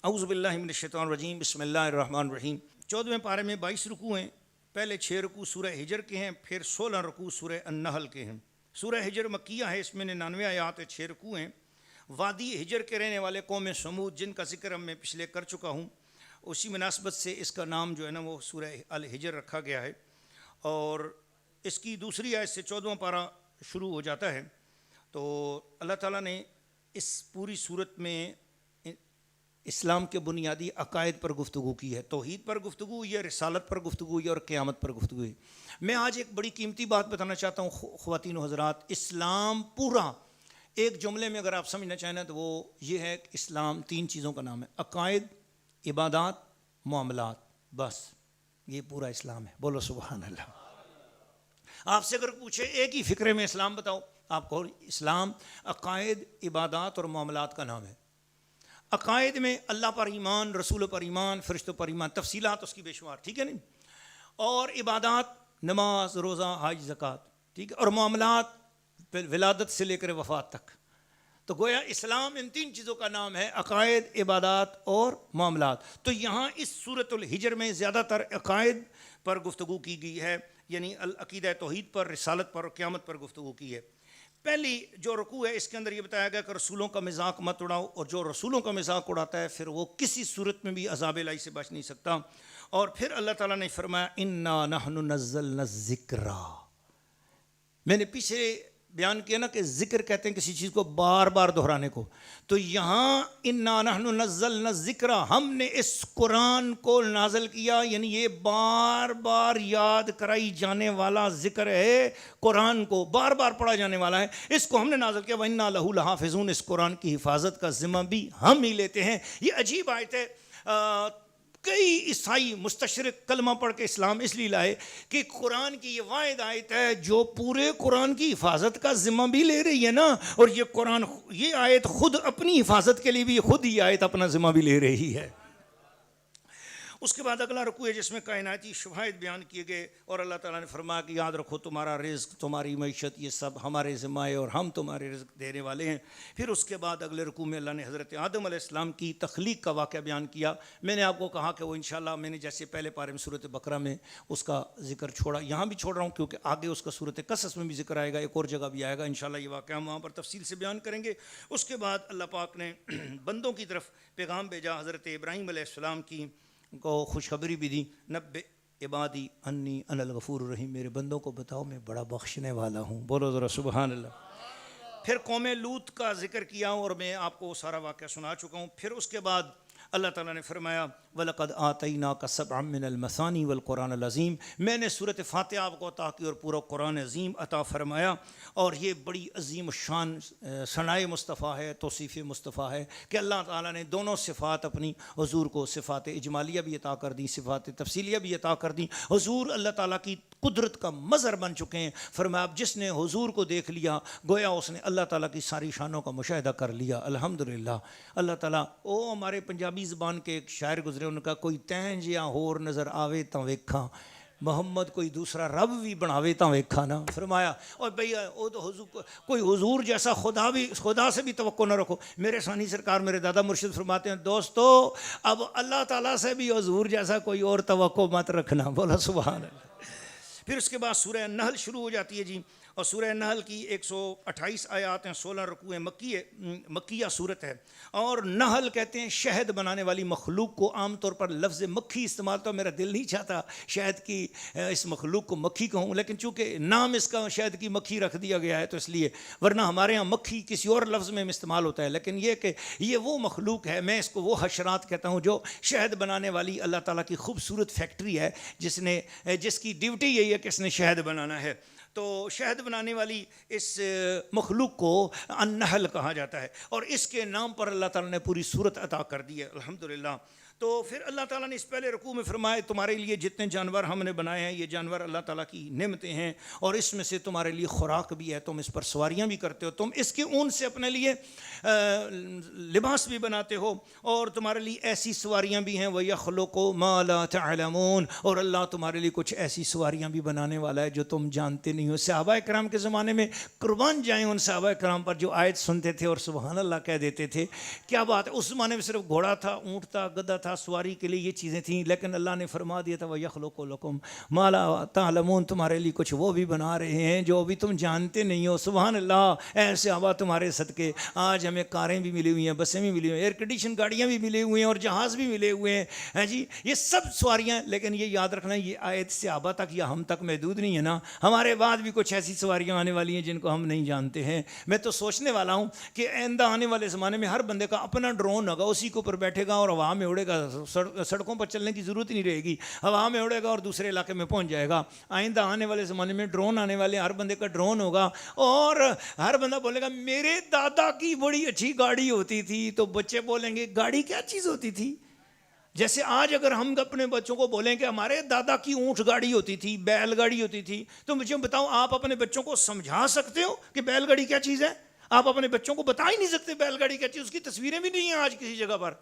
اعوذ باللہ من الشیطان الرجیم، بسم اللہ الرحمن الرحیم۔ 14ویں پارے میں 22 رکوع ہیں۔ پہلے 6 رکوع سورہ ہجر کے ہیں، پھر 16 رکوع سورہ النحل کے ہیں۔ سورہ ہجر مکیہ ہے، اس میں 99 آیات 6 رکوع ہیں۔ وادی ہجر کے رہنے والے قوم سمود، جن کا ذکر میں پچھلے کر چکا ہوں، اسی مناسبت سے اس کا نام جو ہے نا وہ سورہ الحجر رکھا گیا ہے، اور اس کی دوسری آیت سے 14واں پارہ شروع ہو جاتا ہے۔ تو اللہ تعالیٰ نے اس پوری صورت میں اسلام کے بنیادی عقائد پر گفتگو کی ہے، توحید پر گفتگو ہوئی ہے، رسالت پر گفتگو ہوئی ہے، اور قیامت پر گفتگو ہوئی ہے۔ میں آج ایک بڑی قیمتی بات بتانا چاہتا ہوں خواتین و حضرات۔ اسلام پورا ایک جملے میں اگر آپ سمجھنا چاہیں تو وہ یہ ہے کہ اسلام 3 چیزوں کا نام ہے: عقائد، عبادات، معاملات۔ بس یہ پورا اسلام ہے۔ بولو سبحان اللہ۔ آپ سے اگر پوچھے ایک ہی فقرے میں اسلام بتاؤ، آپ کہو اسلام عقائد، عبادات اور معاملات کا نام ہے۔ عقائد میں اللہ پر ایمان، رسولوں پر ایمان، فرشتوں پر ایمان، تفصیلات اس کی بے شمار، ٹھیک ہے نا۔ اور عبادات، نماز، روزہ، حج، زکوٰۃ، ٹھیک ہے۔ اور معاملات ولادت سے لے کر وفات تک۔ تو گویا اسلام ان 3 چیزوں کا نام ہے: عقائد، عبادات اور معاملات۔ تو یہاں اس سورۃ الحجر میں زیادہ تر عقائد پر گفتگو کی گئی ہے، یعنی عقیدہ توحید پر، رسالت پر اور قیامت پر گفتگو کی ہے۔ پہلی جو رکوع ہے اس کے اندر یہ بتایا گیا کہ رسولوں کا مذاق مت اڑاؤ، اور جو رسولوں کا مذاق اڑاتا ہے پھر وہ کسی صورت میں بھی عذاب الہی سے بچ نہیں سکتا۔ اور پھر اللہ تعالیٰ نے فرمایا انا نحن نزلنا الذکر۔ میں نے پیچھے بیان کیا نا کہ ذکر کہتے ہیں کسی چیز کو بار بار دہرانے کو، تو یہاں انا نحن نزلنا الذکر، ہم نے اس قرآن کو نازل کیا، یعنی یہ بار بار یاد کرائی جانے والا ذکر ہے، قرآن کو بار بار پڑھا جانے والا ہے، اس کو ہم نے نازل کیا۔ وَإِنَّا لَهُ لَحَافِظُونَ، اس قرآن کی حفاظت کا ذمہ بھی ہم ہی لیتے ہیں۔ یہ عجیب آیت ہے۔ کئی عیسائی مستشرق کلمہ پڑھ کے اسلام اس لیے لائے کہ قرآن کی یہ واحد آیت ہے جو پورے قرآن کی حفاظت کا ذمہ بھی لے رہی ہے نا، اور یہ آیت خود اپنی حفاظت کے لیے بھی خود یہ آیت اپنا ذمہ بھی لے رہی ہے۔ اس کے بعد اگلا رکوع ہے جس میں کائناتی شواہد بیان کیے گئے، اور اللہ تعالیٰ نے فرمایا کہ یاد رکھو تمہارا رزق، تمہاری معیشت، یہ سب ہمارے ذمہ ہے اور ہم تمہارے رزق دینے والے ہیں۔ پھر اس کے بعد اگلے رکوع میں اللہ نے حضرت آدم علیہ السلام کی تخلیق کا واقعہ بیان کیا۔ میں نے آپ کو کہا کہ وہ انشاءاللہ میں نے جیسے پہلے پارے میں سورۃ بقرہ میں اس کا ذکر چھوڑا، یہاں بھی چھوڑ رہا ہوں کیونکہ آگے اس کا سورۃ قصص میں بھی ذکر آئے گا، ایک اور جگہ بھی آئے گا انشاءاللہ۔ یہ واقعہ ہم وہاں پر تفصیل سے بیان کریں گے۔ اس کے بعد اللہ پاک نے بندوں کی طرف پیغام بھیجا، حضرت ابراہیم علیہ السلام کی کو خوشخبری بھی دی، نبئ عبادی انی انا الغفور الرحیم، میرے بندوں کو بتاؤ میں بڑا بخشنے والا ہوں۔ بولو ذرا سبحان اللہ۔ پھر قوم لوط کا ذکر کیا اور میں آپ کو سارا واقعہ سنا چکا ہوں۔ پھر اس کے بعد اللہ تعالیٰ نے فرمایا وَلَقَدْ آتَيْنَاكَ سَبْعًا مِّنَ الْمَثَانِي وَالْقُرْآنِ الْعَظِيمِ، میں نے سورۃ فاتحہ آپ کو عطا کی اور پورا قرآن عظیم عطا فرمایا، اور یہ بڑی عظیم الشان ثنائے مصطفیٰ ہے، توصیف مصطفیٰ ہے کہ اللہ تعالیٰ نے دونوں صفات اپنی حضور کو، صفات اجمالیہ بھی عطا کر دیں، صفات تفصیلیہ بھی عطا کر دیں۔ حضور اللہ تعالیٰ کی قدرت کا مظہر بن چکے ہیں۔ فرمایا اب جس نے حضور کو دیکھ لیا گویا اس نے اللہ تعالیٰ کی ساری شانوں کا مشاہدہ کر لیا۔ الحمدللہ۔ اللہ تعالیٰ ہمارے پنجابی زبان کے ایک شاعر گزرے، ان کا کوئی تینج یا ہور نظر آوے تاں ویکھاں، محمد کوئی دوسرا رب بھی بناوے تاں ویکھاں نا۔ فرمایا اور بھئی وہ تو حضور، کوئی حضور جیسا خدا سے بھی توقع نہ رکھو۔ میرے ثانی سرکار میرے دادا مرشد فرماتے ہیں دوستو اب اللہ تعالیٰ سے بھی حضور جیسا کوئی اور توقع مت رکھنا۔ بولا سبحان اللہ۔ پھر اس کے بعد سورہ النحل شروع ہو جاتی ہے جی، اور سورہ النحل کی 128 آیات ہیں، 16 رکوع ہیں، مکیہ صورت ہے۔ اور نحل کہتے ہیں شہد بنانے والی مخلوق کو، عام طور پر لفظ مکھی استعمال، تو میرا دل نہیں چاہتا شہد کی اس مخلوق کو مکھی کہوں، لیکن چونکہ نام اس کا شہد کی مکھی رکھ دیا گیا ہے تو اس لیے، ورنہ ہمارے ہاں مکھی کسی اور لفظ میں استعمال ہوتا ہے، لیکن یہ کہ یہ وہ مخلوق ہے، میں اس کو وہ حشرات کہتا ہوں جو شہد بنانے والی اللہ تعالیٰ کی خوبصورت فیکٹری ہے، جس کی ڈیوٹی یہی ہے کہ اس نے شہد بنانا ہے۔ تو شہد بنانے والی اس مخلوق کو النحل کہا جاتا ہے، اور اس کے نام پر اللہ تعالیٰ نے پوری صورت عطا کر دی ہے۔ الحمدللہ۔ تو پھر اللہ تعالیٰ نے اس پہلے رکوع میں فرمایا تمہارے لیے جتنے جانور ہم نے بنائے ہیں یہ جانور اللہ تعالیٰ کی نعمتیں ہیں، اور اس میں سے تمہارے لیے خوراک بھی ہے، تم اس پر سواریاں بھی کرتے ہو، تم اس کے اون سے اپنے لیے لباس بھی بناتے ہو، اور تمہارے لیے ایسی سواریاں بھی ہیں وَيَخْلُقُ مَا لَا تَعْلَمُونَ، اور اللہ تمہارے لیے کچھ ایسی سواریاں بھی بنانے والا ہے جو تم جانتے نہیں ہو۔ صحابہ کرام کے زمانے میں قربان جائیں ان صحابہ کرام پر جو آیت سنتے تھے اور سبحان اللہ کہہ دیتے تھے، کیا بات ہے، اس زمانے میں صرف گھوڑا تھا، اونٹ تھا، گدھا تھا، سواری کے لیے یہ چیزیں تھیں، لیکن اللہ نے فرما دیا تھا وَيَخْلُقُ لَكُم مَا لَا تَعْلَمُونَ، تمہارے لیے کچھ وہ بھی بنا رہے ہیں جو ابھی تم جانتے نہیں ہو۔ سبحان اللہ، اے صحابہ تمہارے صدقے آج ہمیں کاریں بھی ملی ہوئی ہیں، بسیں بھی ملی ہوئی ہیں، ایئر کنڈیشن گاڑیاں بھی ملے ہوئے ہیں، اور جہاز بھی ملے ہوئے ہیں جی، یہ سب سواریاں، لیکن یہ یاد رکھنا یہ آیت صحابہ تک یا ہم تک محدود نہیں ہے نا، ہمارے بعد بھی کچھ ایسی سواریاں آنے والی ہیں جن کو ہم نہیں جانتے ہیں۔ میں تو سوچنے والا ہوں کہ آئندہ آنے والے زمانے میں ہر بندے کا اپنا ڈرون ہوگا، اسی کے اوپر بیٹھے گا اور ہوا میں اڑے گا، سڑکوں پر چلنے کی ضرورت نہیں رہے گی، ہوا میں اڑے گا اور دوسرے علاقے میں پہنچ جائے گا۔ آئندہ آنے والے زمانے میں ڈرون آنے والے، ہر بندے کا ڈرون ہوگا، اور ہر بندہ بولے گا میرے دادا کی بڑی اچھی گاڑی ہوتی تھی، تو بچے بولیں گے گاڑی کیا چیز ہوتی تھی؟ جیسے آج اگر ہم اپنے بچوں کو بولیں کہ ہمارے دادا کی اونٹ گاڑی ہوتی تھی، بیل گاڑی ہوتی تھی، تو مجھے بتاؤ آپ اپنے بچوں کو سمجھا سکتے ہو کہ بیل گاڑی کیا چیز ہے؟ آپ اپنے بچوں کو بتا ہی نہیں سکتے بیل گاڑی کیا چیز، اس کی تصویریں بھی نہیں ہیں آج کسی جگہ پر۔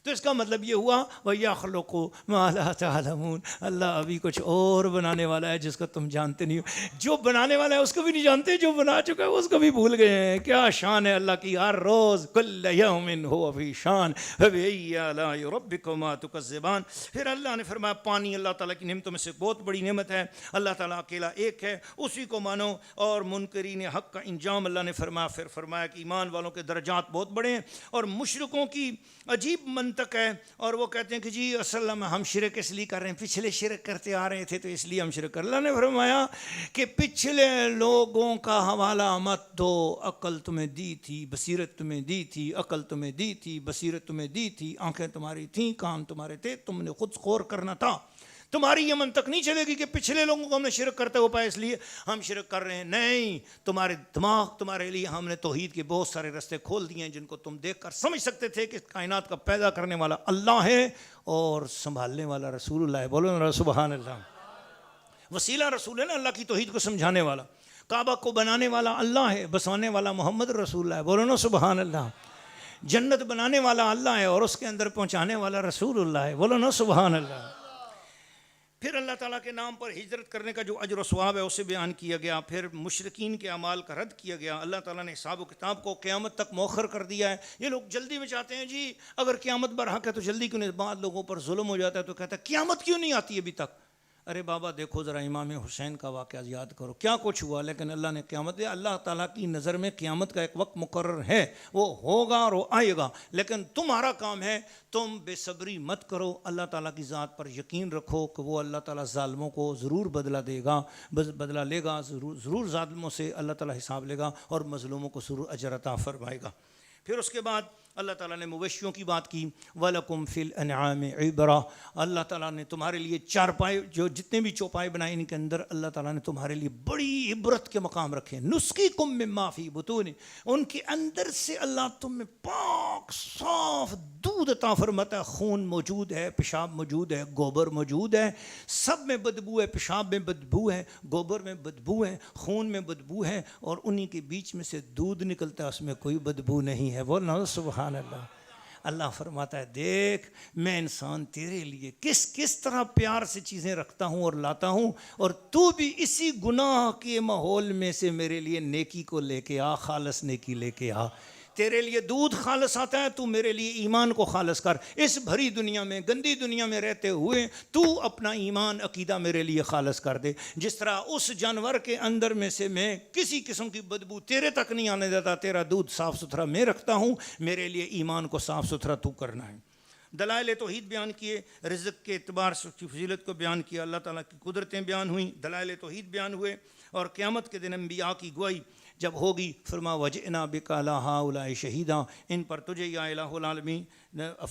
تو اس کا مطلب یہ ہوا وَيَخْلُقُ مَا لَا تَعْلَمُونَ، اللہ ابھی کچھ اور بنانے والا ہے جس کو تم جانتے نہیں ہو، جو بنانے والا ہے اس کو بھی نہیں جانتے، جو بنا چکا ہے اس کو بھی بھول گئے ہیں۔ کیا شان ہے اللہ کی، ہر روز کل یوم ہو فی شان فبأي آلاء ربکما تکذبان۔ پھر اللہ نے فرمایا پانی اللہ تعالیٰ کی نعمتوں میں سے بہت بڑی نعمت ہے، اللہ تعالیٰ اکیلا ایک ہے، اسی کو مانو، اور منکرین حق کا انجام اللہ نے فرمایا۔ پھر فرمایا کہ ایمان والوں کے درجات بہت بڑے ہیں، اور مشرکوں کی عجیب منطق ہے، اور وہ کہتے ہیں کہ جی اصل میں ہم شرک اس لیے کر رہے ہیں، پچھلے شرک کرتے آ رہے تھے تو اس لیے ہم شرک کر۔ اللہ نے فرمایا کہ پچھلے لوگوں کا حوالہ مت دو، عقل تمہیں دی تھی، بصیرت تمہیں دی تھی، عقل تمہیں دی تھی، بصیرت تمہیں دی تھی، آنکھیں تمہاری تھیں، کان تمہارے تھے، تم نے خود غور کرنا تھا۔ تمہاری یہ منطق نہیں چلے گی کہ پچھلے لوگوں کو ہم نے شرک کرتے ہو پائے اس لیے ہم شرک کر رہے ہیں، نہیں، تمہارے دماغ تمہارے لیے ہم نے توحید کے بہت سارے رستے کھول دیے ہیں جن کو تم دیکھ کر سمجھ سکتے تھے کہ کائنات کا پیدا کرنے والا اللہ ہے اور سنبھالنے والا رسول اللہ ہے۔ بولو نا سبحان اللہ۔ وسیلہ رسول ہے نا اللہ کی توحید کو سمجھانے والا، کعبہ کو بنانے والا اللہ ہے، بسانے والا محمد رسول اللہ ہے۔ بولو نا سبحان اللہ۔ جنت بنانے والا اللہ ہے اور اس کے اندر پہنچانے والا رسول اللہ ہے۔ بولو نا سبحان اللہ۔ پھر اللہ تعالیٰ کے نام پر ہجرت کرنے کا جو اجر و ثواب ہے اسے بیان کیا گیا، پھر مشرکین کے اعمال کا رد کیا گیا۔ اللہ تعالیٰ نے حساب و کتاب کو قیامت تک مؤخر کر دیا ہے۔ یہ لوگ جلدی میں چاہتے ہیں جی اگر قیامت برحق ہے تو جلدی کیوں نہیں، بعض لوگوں پر ظلم ہو جاتا ہے تو کہتا ہے قیامت کیوں نہیں آتی ابھی تک؟ ارے بابا دیکھو ذرا امام حسین کا واقعہ یاد کرو، کیا کچھ ہوا، لیکن اللہ نے قیامت دیا۔ اللہ تعالیٰ کی نظر میں قیامت کا ایک وقت مقرر ہے، وہ ہوگا اور وہ آئے گا، لیکن تمہارا کام ہے تم بے صبری مت کرو، اللہ تعالیٰ کی ذات پر یقین رکھو کہ وہ اللہ تعالیٰ ظالموں کو ضرور بدلہ دے گا، بدلہ لے گا، ضرور ظالموں سے اللہ تعالیٰ حساب لے گا اور مظلوموں کو ضرور اجر عطا فرمائے گا۔ پھر اس کے بعد اللہ تعالیٰ نے مویشیوں کی بات کی، وَلَكُمْ فِي الْأَنْعَامِ عِبْرَةٌ، اللہ تعالیٰ نے تمہارے لیے چارپائے، جو جتنے بھی چوپائے بنائے ان کے اندر اللہ تعالیٰ نے تمہارے لیے بڑی عبرت کے مقام رکھے ہیں۔ نُسْقِيكُم مِّمَّا فِي بُطُونِ، ان کے اندر سے اللہ تمہیں پاک صاف دودھ عطا فرماتا ہے، خون موجود ہے، پیشاب موجود ہے، گوبر موجود ہے، سب میں بدبو ہے، پیشاب میں بدبو ہے، گوبر میں بدبو ہے، خون میں بدبو ہے، اور انہی کے بیچ میں سے دودھ نکلتا ہے، اس میں کوئی بدبو نہیں ہے۔ بولنا سبحان اللہ۔ اللہ فرماتا ہے دیکھ میں انسان تیرے لیے کس طرح پیار سے چیزیں رکھتا ہوں اور لاتا ہوں، اور تو بھی اسی گناہ کے ماحول میں سے میرے لیے نیکی کو لے کے آ، خالص نیکی لے کے آ۔ تیرے لیے دودھ خالص آتا ہے، تو میرے لیے ایمان کو خالص کر۔ اس بھری دنیا میں، گندی دنیا میں رہتے ہوئے تو اپنا ایمان عقیدہ میرے لیے خالص کر دے۔ جس طرح اس جانور کے اندر میں سے میں کسی قسم کی بدبو تیرے تک نہیں آنے دیتا، تیرا دودھ صاف ستھرا میں رکھتا ہوں، میرے لیے ایمان کو صاف ستھرا تو کرنا ہے۔ دلائل توحید بیان کیے، رزق کے اعتبار سے اس کی فضیلت کو بیان کیا، اللہ تعالیٰ کی قدرتیں بیان ہوئیں، دلائل توحید بیان ہوئے، اور قیامت کے دن انبیاء کی گواہی جب ہوگی فرما وجئنا بک علی ہؤلاء شہیدا، ان پر تجھے یا الہ العالمین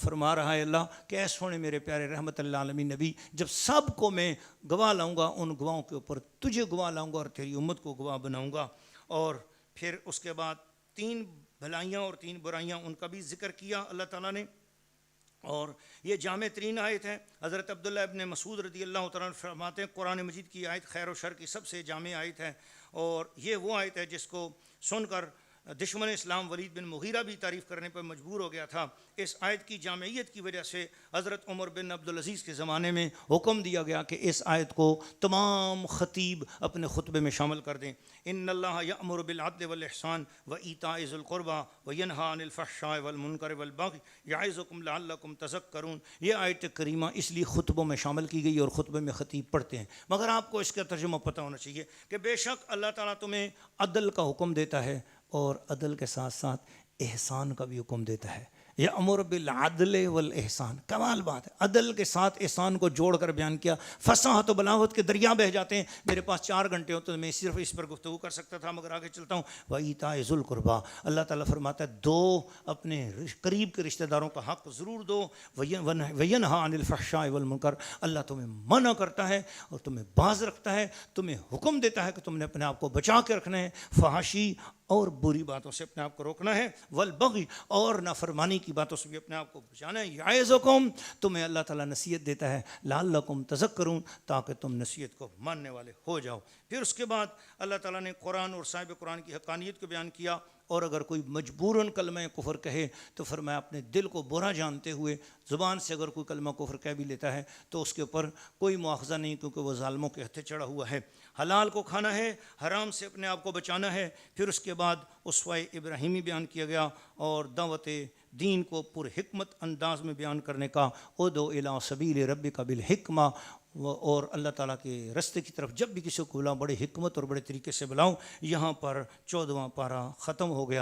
فرما رہا ہے اللہ کہ اے سونے میرے پیارے رحمت اللہ عالمین نبی، جب سب کو میں گواہ لاؤں گا، ان گواہوں کے اوپر تجھے گواہ لاؤں گا اور تیری امت کو گواہ بناؤں گا۔ اور پھر اس کے بعد 3 بھلائیاں اور 3 برائیاں ان کا بھی ذکر کیا اللہ تعالیٰ نے، اور یہ جامع ترین آیت ہے۔ حضرت عبداللہ ابن مسعود رضی اللہ تعالیٰ عنہ فرماتے ہیں قرآن مجید کی آیت خیر و شر کی سب سے جامع آیت ہے، اور یہ وہ آیت ہے جس کو سن کر دشمن اسلام ولید بن مغیرہ بھی تعریف کرنے پر مجبور ہو گیا تھا۔ اس آیت کی جامعیت کی وجہ سے حضرت عمر بن عبدالعزیز کے زمانے میں حکم دیا گیا کہ اس آیت کو تمام خطیب اپنے خطبے میں شامل کر دیں۔ ان اللہ یأمر بالعدل والاحسان وایتاء ذی القربى وینہی عن الفحشاء والمنکر والبغی یعظکم لعلکم تذکرون۔ یہ آیت کریمہ اس لیے خطبوں میں شامل کی گئی اور خطبے میں خطیب پڑھتے ہیں، مگر آپ کو اس کا ترجمہ پتہ ہونا چاہیے کہ بے شک اللہ تعالیٰ تمہیں عدل کا حکم دیتا ہے اور عدل کے ساتھ ساتھ احسان کا بھی حکم دیتا ہے۔ یأمر بالعدل والاحسان، کمال بات ہے، عدل کے ساتھ احسان کو جوڑ کر بیان کیا۔ فصاحت و بلاغت کے دریا بہہ جاتے ہیں۔ میرے پاس 4 گھنٹے ہوتے تو میں صرف اس پر گفتگو کر سکتا تھا، مگر آگے چلتا ہوں۔ وایتاء ذی القربیٰ، اللہ تعالیٰ فرماتا ہے دو اپنے قریب کے رشتہ داروں کا حق ضرور دو۔ وینہی عن الفحشاء والمنکر، اللہ تمہیں منع کرتا ہے اور تمہیں باز رکھتا ہے، تمہیں حکم دیتا ہے کہ تم نے اپنے آپ کو بچا کے رکھنا ہے، فحاشی اور بری باتوں سے اپنے آپ کو روکنا ہے، والبغی اور نافرمانی کی باتوں سے بھی اپنے آپ کو بچانا ہے، یعظکم تمہیں اللہ تعالیٰ نصیحت دیتا ہے، لعلکم تذکرون تاکہ تم نصیحت کو ماننے والے ہو جاؤ۔ پھر اس کے بعد اللہ تعالیٰ نے قرآن اور صاحب قرآن کی حقانیت کو بیان کیا، اور اگر کوئی مجبوراً کلمہ کفر کہے تو فرمایا اپنے دل کو برا جانتے ہوئے زبان سے اگر کوئی کلمہ کفر کہہ بھی لیتا ہے تو اس کے اوپر کوئی مواخذہ نہیں، کیونکہ وہ ظالموں کے ہتھے چڑھا ہوا ہے۔ حلال کو کھانا ہے، حرام سے اپنے آپ کو بچانا ہے۔ پھر اس کے بعد اسوہ ابراہیمی بیان کیا گیا اور دعوت دین کو پر حکمت انداز میں بیان کرنے کا، ادعو الی سبیل ربک بالحکمہ، اور اللہ تعالیٰ کے رستے کی طرف جب بھی کسی کو بلاؤ بڑے حکمت اور بڑے طریقے سے بلاؤ۔ یہاں پر 14واں پارہ ختم ہو گیا۔